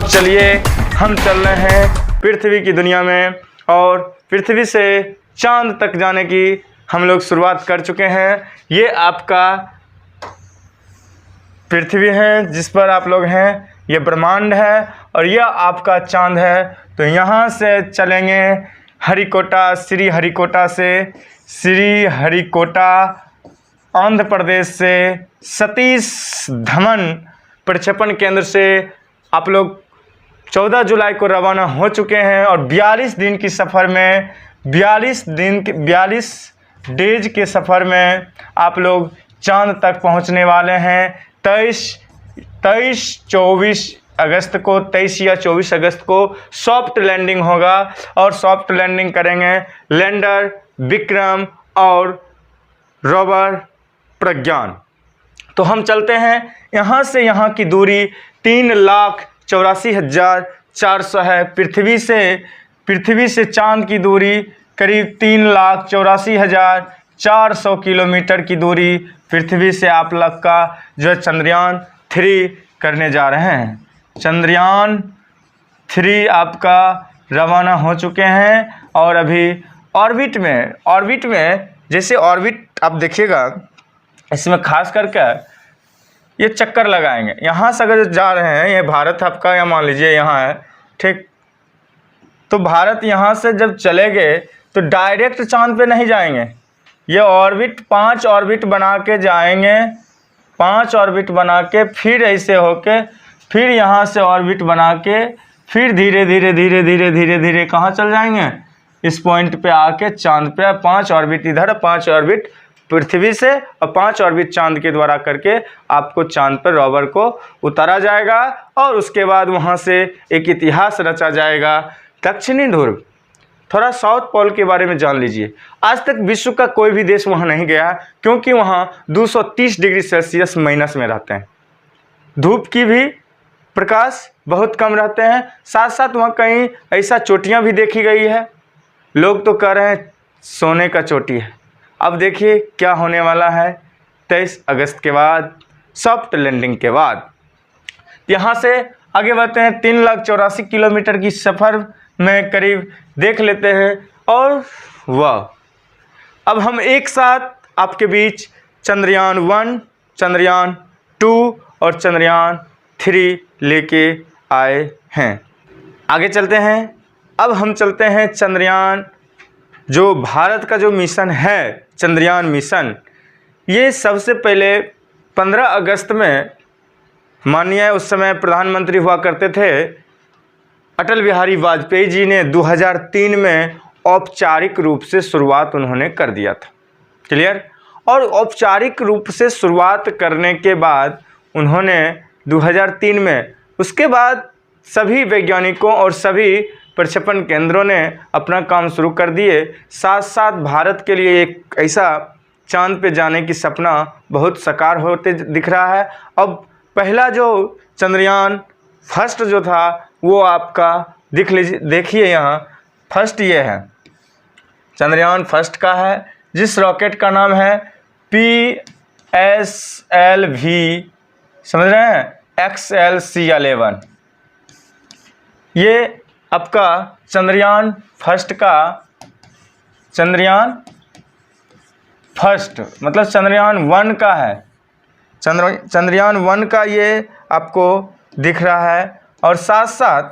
चलिए हम चल रहे हैं पृथ्वी की दुनिया में और पृथ्वी से चांद तक जाने की हम लोग शुरुआत कर चुके हैं। ये आपका पृथ्वी है जिस पर आप लोग हैं, ये ब्रह्मांड है और यह आपका चांद है। तो यहाँ से चलेंगे हरिकोटा, श्री हरिकोटा आंध्र प्रदेश से सतीश धवन प्रक्षेपण केंद्र से आप लोग 14 जुलाई को रवाना हो चुके हैं और 42 दिन की सफ़र में 42 डेज के सफ़र में आप लोग चांद तक पहुंचने वाले हैं। 23 या 24 अगस्त को सॉफ्ट लैंडिंग होगा और सॉफ्ट लैंडिंग करेंगे लैंडर विक्रम और रोवर प्रज्ञान। तो हम चलते हैं। यहाँ से यहाँ की दूरी 3,84,400 है। पृथ्वी से चांद की दूरी करीब 3,84,400 किलोमीटर की दूरी पृथ्वी से आप लोग का जो चंद्रयान 3 करने जा रहे हैं। चंद्रयान 3 आपका रवाना हो चुके हैं और अभी ऑर्बिट में जैसे ऑर्बिट आप देखिएगा, इसमें खास करके ये चक्कर लगाएंगे। यहाँ से अगर जा रहे हैं, ये भारत आपका या मान लीजिए यहाँ है, ठीक। तो भारत यहाँ से जब चले गए तो डायरेक्ट चांद पे नहीं जाएंगे। ये ऑर्बिट 5 ऑर्बिट बना के जाएंगे, 5 ऑर्बिट बना के फिर ऐसे होके फिर यहाँ से ऑर्बिट बना के फिर धीरे धीरे कहाँ चल जाएंगे, इस पॉइंट पे आके चांद पे 5 ऑर्बिट इधर, 5 ऑर्बिट पृथ्वी से और 5 ऑर्बिट चांद के द्वारा करके आपको चांद पर रोवर को उतारा जाएगा और उसके बाद वहाँ से एक इतिहास रचा जाएगा। दक्षिणी ध्रुव, थोड़ा साउथ पोल के बारे में जान लीजिए। आज तक विश्व का कोई भी देश वहाँ नहीं गया क्योंकि वहाँ 230 डिग्री सेल्सियस माइनस में रहते हैं। धूप की भी प्रकाश बहुत कम रहते हैं। साथ साथ वहाँ कहीं ऐसा चोटियाँ भी देखी गई है। लोग तो कह रहे हैं सोने का चोटी है। अब देखिए क्या होने वाला है 23 अगस्त के बाद, सॉफ्ट लैंडिंग के बाद। यहाँ से आगे बढ़ते हैं। 3,84,000 किलोमीटर की सफ़र में करीब देख लेते हैं और वाह, अब हम एक साथ आपके बीच चंद्रयान 1, चंद्रयान 2 और चंद्रयान 3 लेके आए हैं। आगे चलते हैं। अब हम चलते हैं चंद्रयान, जो भारत का जो मिशन है चंद्रयान मिशन, ये सबसे पहले 15 अगस्त में माननीय उस समय प्रधानमंत्री हुआ करते थे अटल बिहारी वाजपेयी जी ने 2003 में औपचारिक रूप से शुरुआत उन्होंने कर दिया था। क्लियर। और औपचारिक रूप से शुरुआत करने के बाद उन्होंने 2003 में, उसके बाद सभी वैज्ञानिकों और सभी प्रक्षेपण केंद्रों ने अपना काम शुरू कर दिए। साथ साथ भारत के लिए एक ऐसा चांद पे जाने की सपना बहुत साकार होते दिख रहा है। अब पहला जो चंद्रयान फर्स्ट जो था वो आपका देखिए यहाँ फर्स्ट ये है, चंद्रयान फर्स्ट का है, जिस रॉकेट का नाम है PSLV, समझ रहे हैं, XLC11। ये आपका चंद्रयान फर्स्ट मतलब चंद्रयान 1 का है। चंद्रयान 1 का ये आपको दिख रहा है। और साथ साथ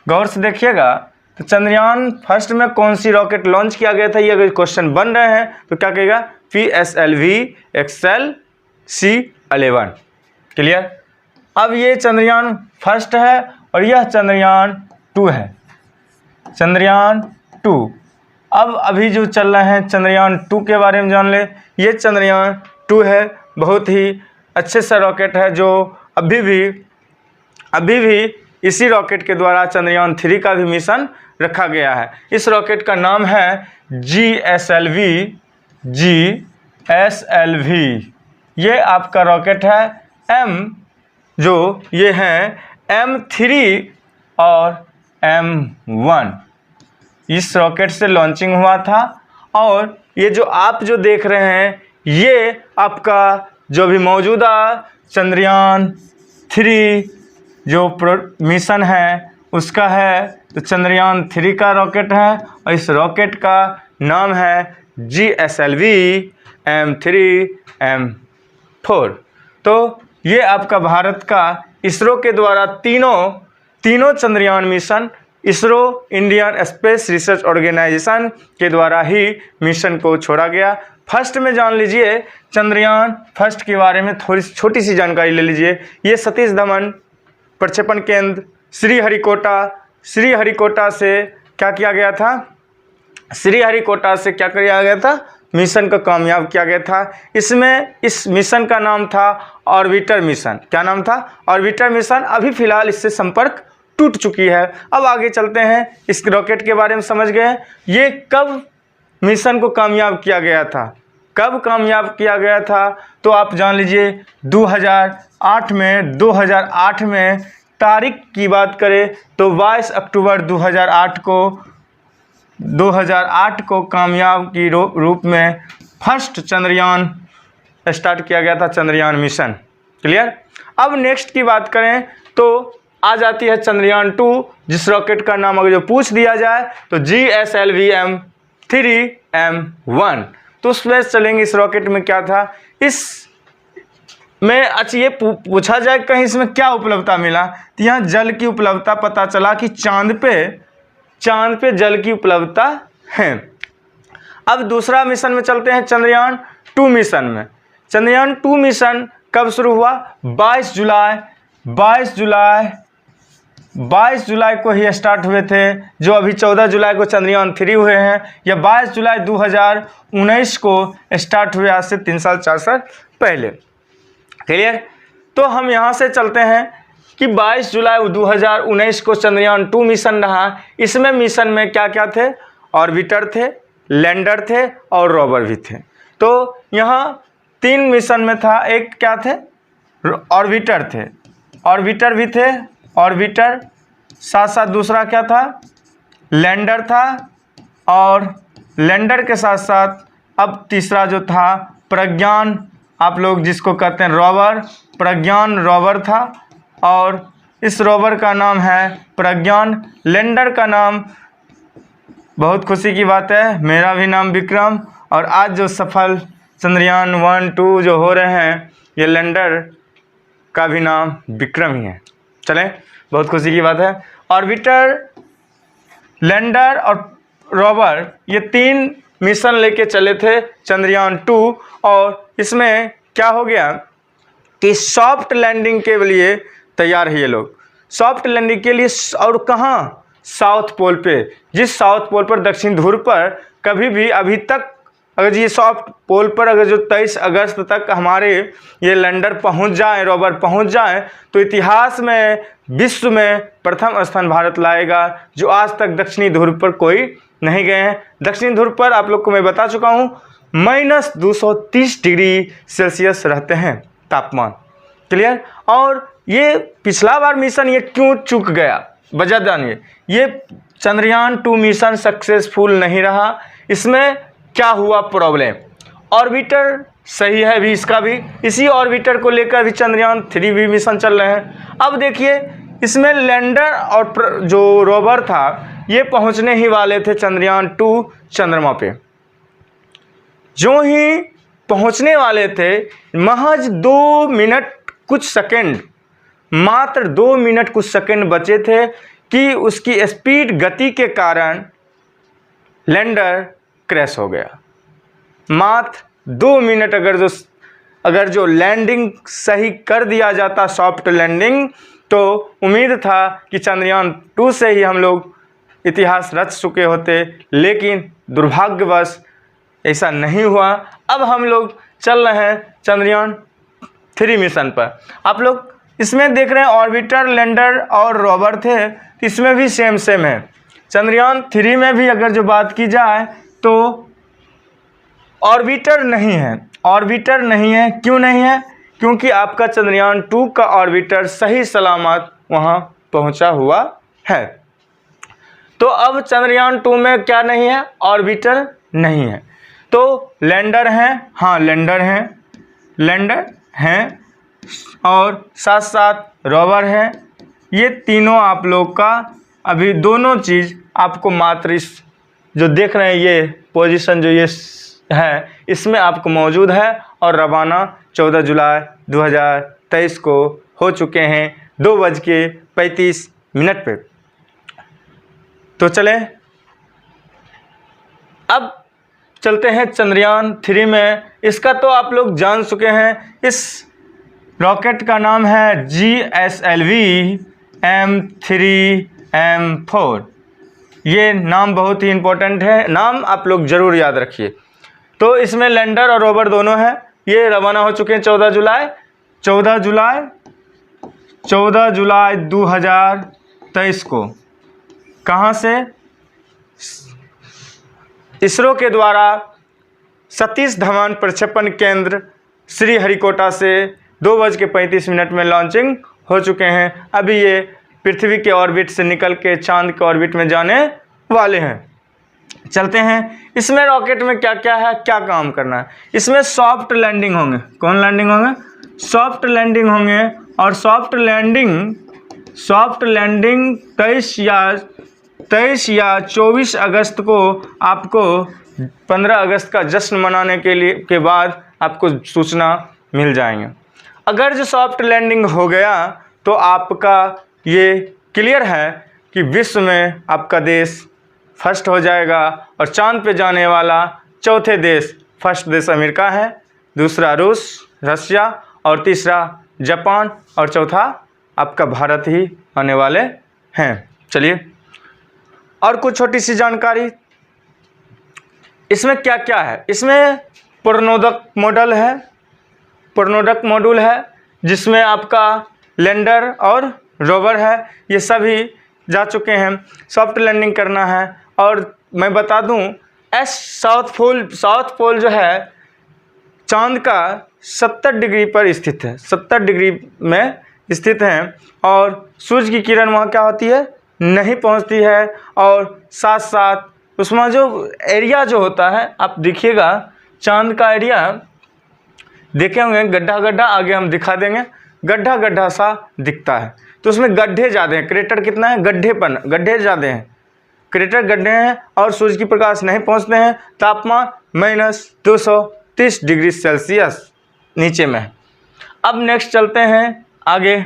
गौर से देखिएगा तो चंद्रयान फर्स्ट में कौन सी रॉकेट लॉन्च किया गया था, ये अगर क्वेश्चन बन रहे हैं तो क्या कहेगा, PSLV XLC11। क्लियर। अब ये चंद्रयान फर्स्ट है और यह चंद्रयान 2 है, चंद्रयान 2। अब अभी जो चल रहे हैं चंद्रयान 2 के बारे में जान ले। ये चंद्रयान 2 है, बहुत ही अच्छे सा रॉकेट है जो अभी भी इसी रॉकेट के द्वारा चंद्रयान 3 का भी मिशन रखा गया है। इस रॉकेट का नाम है GSLV। ये आपका रॉकेट है जो ये हैं M3 और M1। इस रॉकेट से लॉन्चिंग हुआ था और ये जो आप जो देख रहे हैं ये आपका जो भी मौजूदा चंद्रयान 3 जो मिशन है उसका है, तो चंद्रयान 3 का रॉकेट है और इस रॉकेट का नाम है GSLV M3 M4। तो ये आपका भारत का इसरो के द्वारा तीनों Chandrayaan mission ISRO Indian space research organisation के द्वारा ही मिशन को छोड़ा गया। फर्स्ट में जान लीजिए चंद्रयान फर्स्ट के बारे में थोड़ी छोटी सी जानकारी ले लीजिए। ये सतीश धवन प्रक्षेपण केंद्र श्रीहरिकोटा से क्या किया गया था, श्रीहरिकोटा से क्या किया गया था, मिशन को कामयाब किया गया था। इसमें इस मिशन का नाम था ऑर्बिटर मिशन। क्या नाम था? Orbiter mission. अभी फिलहाल इससे संपर्क टूट चुकी है। अब आगे चलते हैं, इस रॉकेट के बारे में समझ गए। ये कब मिशन को कामयाब किया गया था? कब कामयाब किया गया था? तो आप जान लीजिए 2008 में तारीख की बात करें तो 22 अक्टूबर 2008 को कामयाब की रूप में फर्स्ट चंद्रयान स्टार्ट किया गया था, चंद्रयान मिशन। क्लियर? अब नेक्स्ट की बात करें तो आ जाती है चंद्रयान 2, जिस रॉकेट का नाम अगर जो पूछ दिया जाए तो GSLV M3 M1। तो उसमें चलेंगे, इस रॉकेट में क्या था, इस में अच्छा ये पूछा जाए कहीं इसमें क्या उपलब्धता मिला, तो यहाँ जल की उपलब्धता पता चला कि चांद पे जल की उपलब्धता है। अब दूसरा मिशन में चलते हैं, चंद्रयान 2 मिशन में। चंद्रयान 2 मिशन कब शुरू हुआ? 22 जुलाई को ही स्टार्ट हुए थे, जो अभी 14 जुलाई को चंद्रयान 3 हुए हैं। या 22 जुलाई 2019 को स्टार्ट हुए, आज से 3 साल 4 साल पहले। क्लियर? तो हम यहाँ से चलते हैं कि 22 जुलाई 2019 को चंद्रयान 2 मिशन रहा। इसमें मिशन में क्या क्या थे? ऑर्बिटर थे, लैंडर थे और रोवर भी थे। तो यहाँ 3 मिशन में था, एक क्या थे? ऑर्बिटर थे, ऑर्बिटर भी थे, ऑर्बिटर साथ साथ दूसरा क्या था? लैंडर था, और लैंडर के साथ साथ अब तीसरा जो था प्रज्ञान, आप लोग जिसको कहते हैं रोवर, प्रज्ञान रोवर था, और इस रोवर का नाम है प्रज्ञान। लैंडर का नाम, बहुत खुशी की बात है, मेरा भी नाम विक्रम, और आज जो सफल चंद्रयान 1 2 जो हो रहे हैं, ये लैंडर का भी नाम विक्रम ही है। चलें, बहुत खुशी की बात है। ऑर्बिटर, लैंडर और रोवर, ये 3 मिशन लेके चले थे चंद्रयान 2, और इसमें क्या हो गया कि सॉफ्ट लैंडिंग के लिए तैयार है ये लोग। सॉफ्ट लैंडिंग के लिए, और कहाँ? साउथ पोल पे। जिस साउथ पोल पर, दक्षिण ध्रुव पर कभी भी अभी तक, अगर ये सॉफ्ट पोल पर अगर जो 23 अगस्त तक हमारे ये लैंडर पहुंच जाए, रोवर पहुंच जाए, तो इतिहास में, विश्व में प्रथम स्थान भारत लाएगा, जो आज तक दक्षिणी ध्रुव पर कोई नहीं गए हैं। दक्षिणी ध्रुव पर आप लोग को मैं बता चुका हूँ -230 डिग्री सेल्सियस रहते हैं तापमान। क्लियर? और ये पिछला बार मिशन ये क्यों चूक गया, वजह जानिए। ये चंद्रयान 2 मिशन सक्सेसफुल नहीं रहा। इसमें क्या हुआ प्रॉब्लम? ऑर्बिटर सही है भी, इसका भी, इसी ऑर्बिटर को लेकर भी चंद्रयान 3 भी मिशन चल रहे हैं। अब देखिए, इसमें लैंडर और जो रोवर था, ये पहुंचने ही वाले थे चंद्रयान 2 चंद्रमा पे। जो ही पहुंचने वाले थे, महज 2 मिनट कुछ सेकंड, मात्र 2 मिनट कुछ सेकंड बचे थे कि उसकी स्पीड, गति के कारण लैंडर क्रैश हो गया। मात्र 2 मिनट अगर जो लैंडिंग सही कर दिया जाता, सॉफ्ट लैंडिंग, तो उम्मीद था कि चंद्रयान 2 से ही हम लोग इतिहास रच चुके होते, लेकिन दुर्भाग्यवश ऐसा नहीं हुआ। अब हम लोग चल रहे हैं चंद्रयान 3 मिशन पर। आप लोग इसमें देख रहे हैं ऑर्बिटर, लैंडर और रोवर थे, इसमें भी सेम है। चंद्रयान 3 में भी अगर जो बात की जाए तो ऑर्बिटर नहीं है। ऑर्बिटर नहीं है, क्यों नहीं है? क्योंकि आपका चंद्रयान 2 का ऑर्बिटर सही सलामत वहाँ पहुँचा हुआ है। तो अब चंद्रयान 2 में क्या नहीं है? ऑर्बिटर नहीं है। तो लैंडर हैं, हाँ लैंडर हैं, और साथ साथ रोवर हैं, ये तीनों आप लोग का अभी दोनों चीज़ आपको मात्र इस जो देख रहे हैं ये पोजीशन जो ये है इसमें आपको मौजूद है और रवाना 14 जुलाई 2023 को हो चुके हैं 2:35 पे। तो चलें अब चलते हैं चंद्रयान 3 में। इसका तो आप लोग जान चुके हैं, इस रॉकेट का नाम है GSLV M3M4। ये नाम बहुत ही इम्पोर्टेंट है, नाम आप लोग ज़रूर याद रखिए। तो इसमें लैंडर और रोवर दोनों हैं। ये रवाना हो चुके हैं 14 जुलाई 2023 को। कहाँ से? इसरो के द्वारा सतीश धवन प्रक्षेपण केंद्र श्रीहरिकोटा से 2:35 में लॉन्चिंग हो चुके हैं। अभी ये पृथ्वी के ऑर्बिट से निकल के चांद के ऑर्बिट में जाने वाले हैं। चलते हैं इसमें रॉकेट में क्या क्या है, क्या काम करना है। इसमें सॉफ्ट लैंडिंग होंगे। कौन लैंडिंग होंगे? सॉफ्ट लैंडिंग होंगे। और सॉफ्ट लैंडिंग 23 या 24 अगस्त को आपको 15 अगस्त का जश्न मनाने के बाद आपको सूचना मिल जाएंगे। अगर जो सॉफ्ट लैंडिंग हो गया तो आपका ये क्लियर है कि विश्व में आपका देश फर्स्ट हो जाएगा और चांद पे जाने वाला चौथे देश, फर्स्ट देश अमेरिका है, दूसरा रूस, रशिया और तीसरा जापान और चौथा आपका भारत ही आने वाले हैं। चलिए और कुछ छोटी सी जानकारी। इसमें क्या क्या है? इसमें प्रणोदक मॉड्यूल है जिसमें आपका लैंडर और रोवर है, ये सभी जा चुके हैं। सॉफ्ट लैंडिंग करना है। और मैं बता दूं साउथ पोल जो है चांद का 70 डिग्री पर स्थित है, 70 डिग्री में स्थित है। और सूर्य की किरण वहाँ क्या होती है, नहीं पहुँचती है। और साथ साथ उसमें जो एरिया जो होता है, आप देखिएगा चांद का एरिया देखे होंगे, गड्ढा गड्ढा, आगे हम दिखा देंगे, गड्ढा गड्ढा सा दिखता है। तो उसमें गड्ढे ज़्यादा हैं। क्रेटर कितना है? गड्ढे ज़्यादा हैं, क्रेटर गड्ढे हैं। और सूर्य की प्रकाश नहीं पहुंचते हैं। तापमान -230 डिग्री सेल्सियस नीचे में है। अब नेक्स्ट चलते हैं आगे।